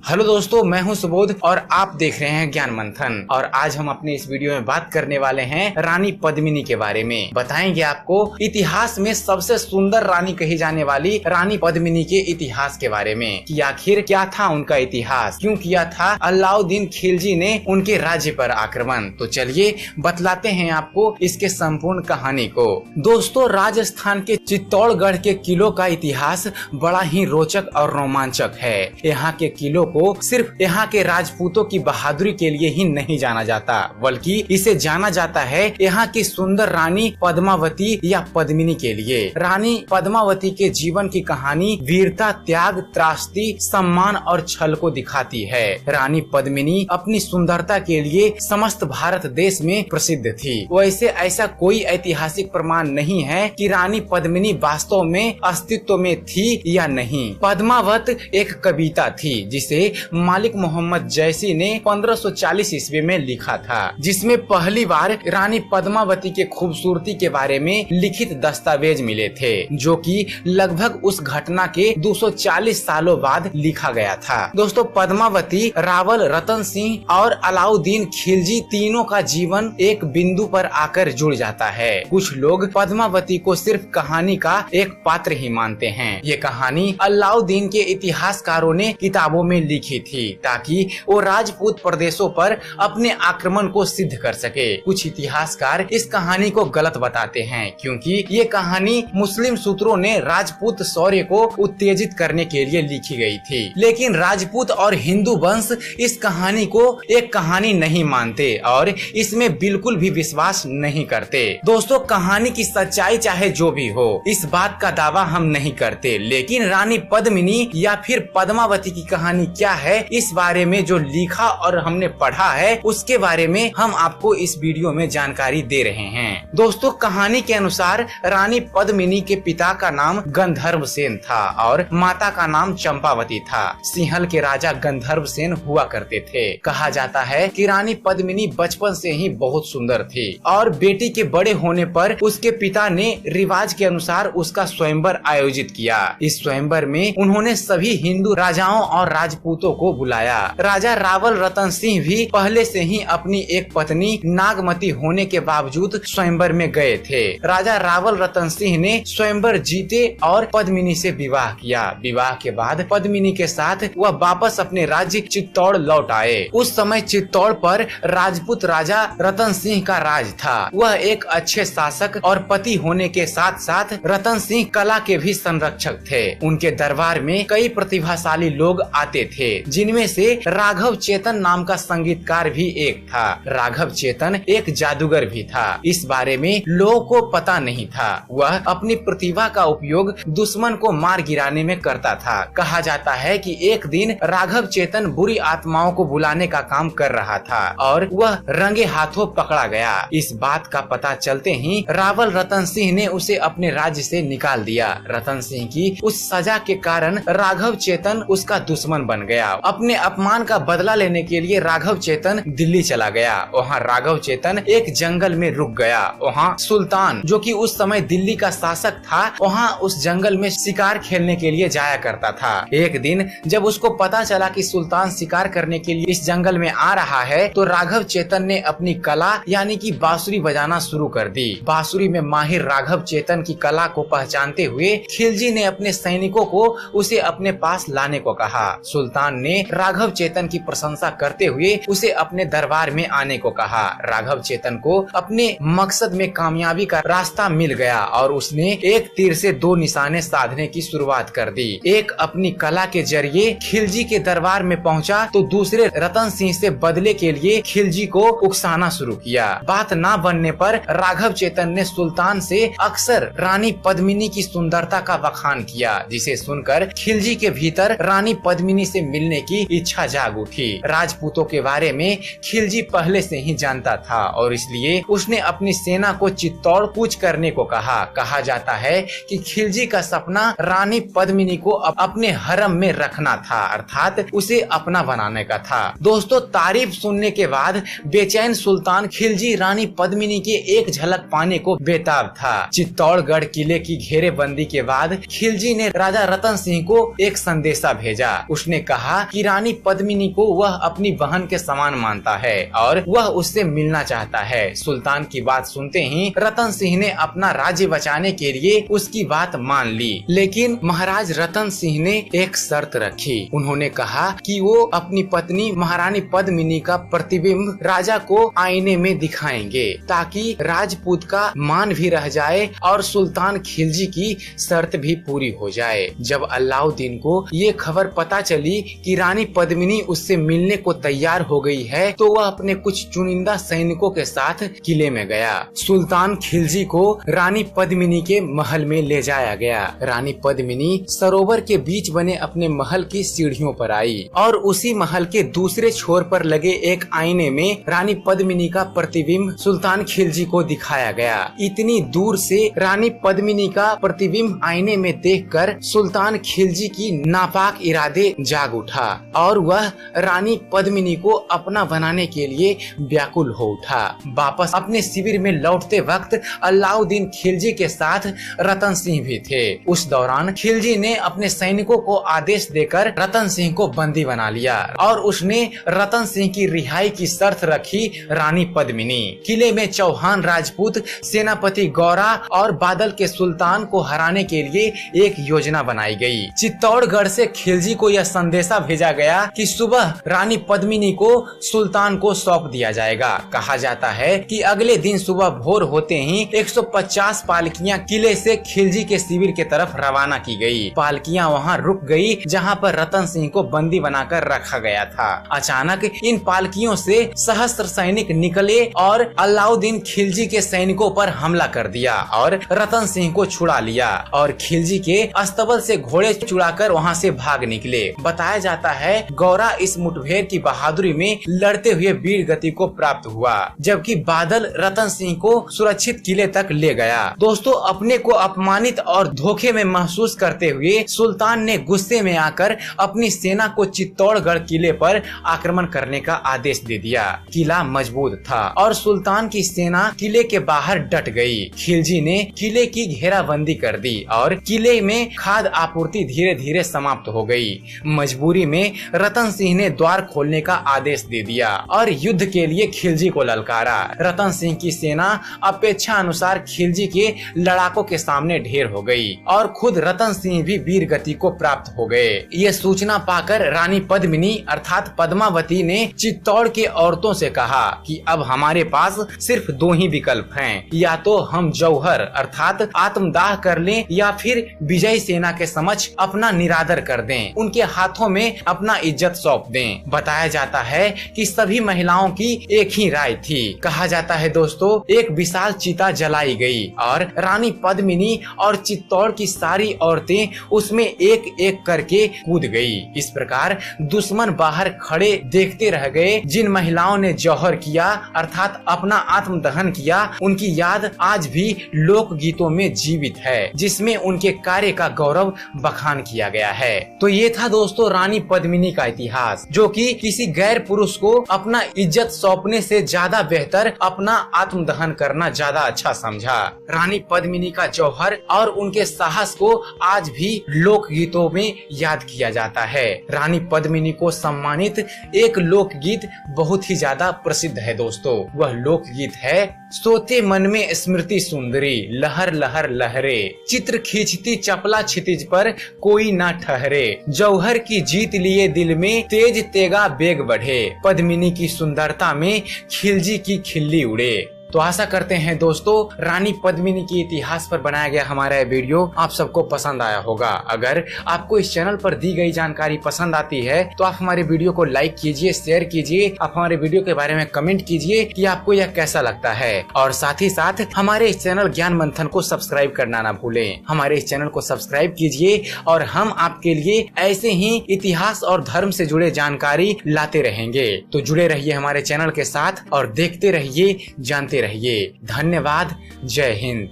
Hello दोस्तों, मैं हूं सुबोध और आप देख रहे हैं ज्ञान मंथन। और आज हम अपने इस वीडियो में बात करने वाले हैं रानी पद्मिनी के बारे में। बताएंगे आपको इतिहास में सबसे सुंदर रानी कही जाने वाली रानी पद्मिनी के इतिहास के बारे में कि आखिर क्या था उनका इतिहास, क्यों किया था अलाउद्दीन खिलजी ने उनके राज्य पर आक्रमण। तो चलिए बतलाते हैं आपको इसके संपूर्ण कहानी को। दोस्तों, राजस्थान के चित्तौड़गढ़ के किलों का इतिहास बड़ा ही रोचक और रोमांचक है। यहाँ के किलों को सिर्फ यहाँ के राजपूतों की बहादुरी के लिए ही नहीं जाना जाता, बल्कि इसे जाना जाता है यहाँ की सुंदर रानी पद्मावती या पद्मिनी के लिए। रानी पद्मावती के जीवन की कहानी वीरता, त्याग, त्रासदी, सम्मान और छल को दिखाती है। रानी पद्मिनी अपनी सुंदरता के लिए समस्त भारत देश में प्रसिद्ध थी। वैसे ऐसा कोई ऐतिहासिक प्रमाण नहीं है कि रानी पद्मिनी वास्तव में अस्तित्व में थी या नहीं। पद्मावत एक कविता थी जिसे मालिक मोहम्मद जैसी ने 1540 ईस्वी में लिखा था, जिसमें पहली बार रानी पद्मावती के खूबसूरती के बारे में लिखित दस्तावेज मिले थे, जो कि लगभग उस घटना के 240 सालों बाद लिखा गया था। दोस्तों, पद्मावती, रावल, रतन सिंह और अलाउद्दीन खिलजी तीनों का जीवन एक बिंदु पर आकर जुड़ जाता है। कुछ लोग पद्मावती को सिर्फ कहानी का एक पात्र ही मानते हैं। ये कहानी अलाउद्दीन के इतिहासकारों ने किताबों में लिखी थी ताकि वो राजपूत प्रदेशों पर अपने आक्रमण को सिद्ध कर सके। कुछ इतिहासकार इस कहानी को गलत बताते हैं क्योंकि ये कहानी मुस्लिम सूत्रों ने राजपूत शौर्य को उत्तेजित करने के लिए लिखी गई थी, लेकिन राजपूत और हिंदू वंश इस कहानी को एक कहानी नहीं मानते और इसमें बिल्कुल भी विश्वास नहीं करते। दोस्तों, कहानी की सच्चाई चाहे जो भी हो, इस बात का दावा हम नहीं करते, लेकिन रानी पद्मिनी या फिर पद्मावती की कहानी क्या है, इस बारे में जो लिखा और हमने पढ़ा है उसके बारे में हम आपको इस वीडियो में जानकारी दे रहे हैं। दोस्तों, कहानी के अनुसार रानी पद्मिनी के पिता का नाम गंधर्व सेन था और माता का नाम चंपावती था। सिंहल के राजा गंधर्व सेन हुआ करते थे। कहा जाता है कि रानी पद्मिनी बचपन से ही बहुत सुंदर थी और बेटी के बड़े होने पर उसके पिता ने रिवाज के अनुसार उसका स्वयंवर आयोजित किया। इस स्वयंवर में उन्होंने सभी हिंदू राजाओं और राजपूतों को बुलाया। राजा रावल रतन सिंह भी पहले से ही अपनी एक पत्नी नागमती होने के बावजूद स्वयंवर में गए थे। राजा रावल रतन सिंह ने स्वयंवर जीते और पद्मिनी से विवाह किया। विवाह के बाद पद्मिनी के साथ वह वापस अपने राज्य चित्तौड़ लौट आए। उस समय चित्तौड़ पर राजपूत राजा रतन सिंह का राज था। वह एक अच्छे शासक और पति होने के साथ साथ रतन सिंह कला के भी संरक्षक थे। उनके दरबार में कई प्रतिभाशाली लोग आते थे, जिनमें से राघव चेतन नाम का संगीतकार भी एक था। राघव चेतन एक जादूगर भी था। इस बारे में लोगों को पता नहीं था। वह अपनी प्रतिभा का उपयोग दुश्मन को मार गिराने में करता था। कहा जाता है कि एक दिन राघव चेतन बुरी आत्माओं को बुलाने का काम कर रहा था और वह रंगे हाथों पकड़ा गया। इस बात का पता चलते ही रावल रतन सिंह ने उसे अपने राज्य से निकाल दिया। रतन सिंह की उस सजा के कारण राघव चेतन उसका दुश्मन बन गया। अपने अपमान का बदला लेने के लिए राघव चेतन दिल्ली चला गया। वहाँ राघव चेतन एक जंगल में रुक गया। वहाँ सुल्तान, जो कि उस समय दिल्ली का शासक था, वहाँ उस जंगल में शिकार खेलने के लिए जाया करता था। एक दिन जब उसको पता चला कि सुल्तान शिकार करने के लिए इस जंगल में आ रहा है, तो राघव चेतन ने अपनी कला यानी कि बांसुरी बजाना शुरू कर दी। बांसुरी में माहिर राघव चेतन की कला को पहचानते हुए खिलजी ने अपने सैनिकों को उसे अपने पास लाने को कहा। सुल्तान ने राघव चेतन की प्रशंसा करते हुए उसे अपने दरबार में आने को कहा। राघव चेतन को अपने मकसद में कामयाबी का रास्ता मिल गया और उसने एक तीर से दो निशाने साधने की शुरुआत कर दी। एक अपनी कला के जरिए खिलजी के दरबार में पहुंचा, तो दूसरे रतन सिंह से बदले के लिए खिलजी को उकसाना शुरू किया। बात ना बनने पर राघव चेतन ने सुल्तान से अक्सर रानी पद्मिनी की सुंदरता का बखान किया, जिसे सुनकर खिलजी के भीतर रानी पद्मिनी से मिलने की इच्छा जाग उठी। राजपूतों के बारे में खिलजी पहले से ही जानता था और इसलिए उसने अपनी सेना को चित्तौड़ कूच करने को कहा। कहा जाता है कि खिलजी का सपना रानी पद्मिनी को अपने हरम में रखना था, अर्थात उसे अपना बनाने का था। दोस्तों, तारीफ सुनने के बाद बेचैन सुल्तान खिलजी रानी पद्मिनी के एक झलक पाने को बेताब था। चित्तौड़गढ़ किले की घेरेबंदी के बाद खिलजी ने राजा रतन सिंह को एक संदेशा भेजा। उसने कहा कि रानी पद्मिनी को वह अपनी बहन के समान मानता है और वह उससे मिलना चाहता है। सुल्तान की बात सुनते ही रतन सिंह ने अपना राज्य बचाने के लिए उसकी बात मान ली, लेकिन महाराज रतन सिंह ने एक शर्त रखी। उन्होंने कहा कि वो अपनी पत्नी महारानी पद्मिनी का प्रतिबिंब राजा को आईने में दिखाएंगे ताकि राजपूत का मान भी रह जाए और सुल्तान खिलजी की शर्त भी पूरी हो जाए। जब अलाउद्दीन को ये खबर पता चली कि रानी पद्मिनी उससे मिलने को तैयार हो गई है, तो वह अपने कुछ चुनिंदा सैनिकों के साथ किले में गया। सुल्तान खिलजी को रानी पद्मिनी के महल में ले जाया गया। रानी पद्मिनी सरोवर के बीच बने अपने महल की सीढ़ियों पर आई और उसी महल के दूसरे छोर पर लगे एक आईने में रानी पद्मिनी का प्रतिबिंब सुल्तान खिलजी को दिखाया गया। इतनी दूर से रानी पद्मिनी का प्रतिबिंब आईने में देखकर सुल्तान खिलजी की नापाक इरादे जाग उठा और वह रानी पद्मिनी को अपना बनाने के लिए व्याकुल हो उठा। वापस अपने शिविर में लौटते वक्त अलाउद्दीन खिलजी के साथ रतन सिंह भी थे। उस दौरान खिलजी ने अपने सैनिकों को आदेश देकर रतन सिंह को बंदी बना लिया और उसने रतन सिंह की रिहाई की शर्त रखी रानी पद्मिनी। किले में चौहान राजपूत सेनापति गौरा और बादल के सुल्तान को हराने के लिए एक योजना बनाई गई। चित्तौड़गढ़ से खिलजी को यह संदेशा भेजा गया कि सुबह रानी पद्मिनी को सुल्तान को सौंप दिया जाएगा। कहा जाता है कि अगले दिन सुबह भोर होते ही 150 पालकियां किले से खिलजी के शिविर के तरफ रवाना की गई। पालकियां वहां रुक गई जहां पर रतन सिंह को बंदी बनाकर रखा गया था। अचानक इन पालकियों से सहस्त्र सैनिक निकले और अलाउद्दीन खिलजी के सैनिकों पर हमला कर दिया और रतन सिंह को छुड़ा लिया और खिलजी के अस्तबल से घोड़े चुराकर वहां से भाग निकले। बताया जाता है गौरा इस मुठभेड़ की बहादुरी में लड़ते हुए वीर गति को प्राप्त हुआ, जबकि बादल रतन सिंह को सुरक्षित किले तक ले गया। दोस्तों, अपने को अपमानित और धोखे में महसूस करते हुए सुल्तान ने गुस्से में आकर अपनी सेना को चित्तौड़गढ़ किले पर आक्रमण करने का आदेश दे दिया। किला मजबूत था और सुल्तान की सेना किले के बाहर डट गई। खिलजी ने किले की घेराबंदी कर दी और किले में खाद्य आपूर्ति धीरे धीरे समाप्त हो गई। मजबूरी में रतन सिंह ने द्वार खोलने का आदेश दे दिया और युद्ध के लिए खिलजी को ललकारा। रतन सिंह की सेना अपेक्षा अनुसार खिलजी के लड़ाकों के सामने ढेर हो गई और खुद रतन सिंह भी वीर गति को प्राप्त हो गए। ये सूचना पाकर रानी पद्मिनी अर्थात पद्मावती ने चित्तौड़ के औरतों से कहा कि अब हमारे पास सिर्फ दो ही विकल्प हैं, या तो हम जौहर अर्थात आत्मदाह कर लें या फिर विजय सेना के समक्ष अपना निरादर कर दें, उनके हाथों में अपना इज्जत सौंप दें। बताया जाता है कि सभी महिलाओं की एक ही राय थी। कहा जाता है दोस्तों, एक विशाल चिता जलाई गई और रानी पद्मिनी और चित्तौड़ की सारी औरतें उसमें एक एक करके कूद गई। इस प्रकार दुश्मन बाहर खड़े देखते रह गए। जिन महिलाओं ने जौहर किया अर्थात अपना आत्मदहन किया, उनकी याद आज भी लोक गीतों में जीवित है, जिसमें उनके कार्य का गौरव बखान किया गया है। तो ये था दोस्तों रानी पद्मिनी का इतिहास, जो कि किसी गैर पुरुष को अपना इज्जत सौंपने से ज्यादा बेहतर अपना आत्मदहन करना ज्यादा अच्छा समझा। रानी पद्मिनी का जौहर और उनके साहस को आज भी लोक गीतों में याद किया जाता है। रानी पद्मिनी को सम्मानित एक लोकगीत बहुत ही ज्यादा प्रसिद्ध है दोस्तों। वह लोकगीत है सोते मन में स्मृति सुंदरी, लहर लहर लहरे, चित्र खींचती चपला क्षितिज पर कोई ना ठहरे, जौहर की जीत लिए दिल में तेज तेगा बेग बढ़े, पद्मिनी की सुंदरता में खिलजी की खिल्ली उड़े। तो आशा करते हैं दोस्तों रानी पद्मिनी के इतिहास पर बनाया गया हमारा यह वीडियो आप सबको पसंद आया होगा। अगर आपको इस चैनल पर दी गई जानकारी पसंद आती है तो आप हमारे वीडियो को लाइक कीजिए, शेयर कीजिए, आप हमारे वीडियो के बारे में कमेंट कीजिए कि आपको यह कैसा लगता है, और साथ ही साथ हमारे इस चैनल ज्ञान मंथन को सब्सक्राइब करना ना भूलें। हमारे इस चैनल को सब्सक्राइब कीजिए और हम आपके लिए ऐसे ही इतिहास और धर्म से जुड़े जानकारी लाते रहेंगे। तो जुड़े रहिए हमारे चैनल के साथ और देखते रहिए, जानते रहिए। धन्यवाद। जय हिंद।